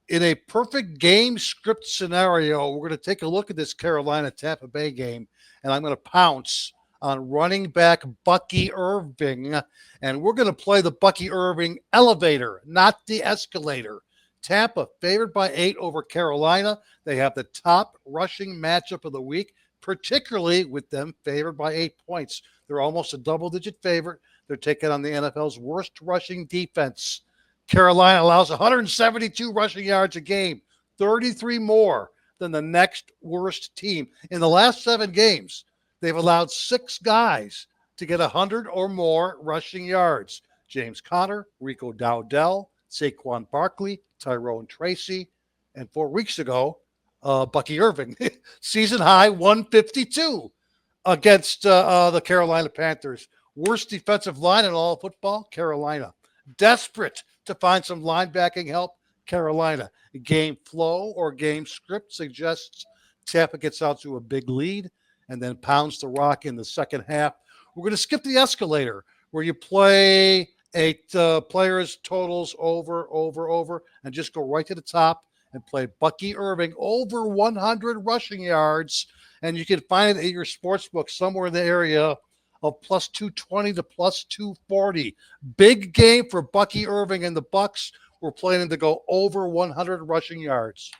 in a perfect game script scenario, we're going to take a look at this Carolina-Tampa Bay game, and I'm going to pounce on running back Bucky Irving, and we're going to play the Bucky Irving elevator, not the escalator. Tampa favored by 8 over Carolina. They have the top rushing matchup of the week, particularly with them favored by 8 points. They're almost a double-digit favorite. They're taking on the NFL's worst rushing defense. Carolina allows 172 rushing yards a game, 33 more than the next worst team. In the last 7 games, they've allowed 6 guys to get 100 or more rushing yards. James Conner, Rico Dowdell, Saquon Barkley, Tyrone Tracy, and 4 weeks ago, Bucky Irving, season high 152 against the Carolina Panthers. Worst defensive line in all of football, Carolina. Desperate to find some linebacking help, Carolina. Game flow or game script suggests Tampa gets out to a big lead and then pounds the rock in the second half. We're going to skip the escalator where you play 8 players, totals over, and just go right to the top and play Bucky Irving over 100 rushing yards. And you can find it at your sports book somewhere in the area of plus 220 to plus 240. Big game for Bucky Irving and the Bucs. We're planning to go over 100 rushing yards.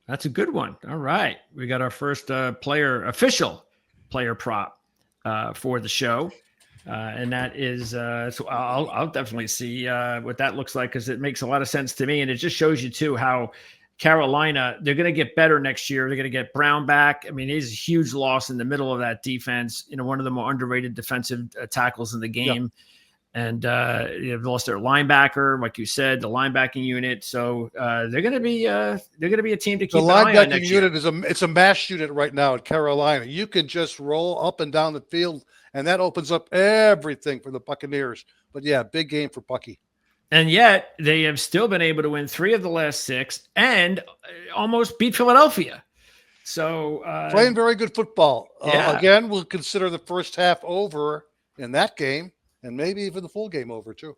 That's a good one. All right. We got our first official player prop for the show. And that is, so I'll definitely see what that looks like, because it makes a lot of sense to me. And it just shows you, too, how Carolina, they're going to get better next year. They're going to get Brown back. I mean, he's a huge loss in the middle of that defense. One of the more underrated defensive tackles in the game. Yep. And they've lost their linebacker, like you said, the linebacking unit. So they're going to be a team to keep an eye on next year. The linebacking unit it's a mash unit right now at Carolina. You can just roll up and down the field, and that opens up everything for the Buccaneers. But yeah, big game for Bucky. And yet they have still been able to win 3 of the last 6 and almost beat Philadelphia. So playing very good football. Yeah. Again, we'll consider the first half over in that game, and maybe even the full game over too.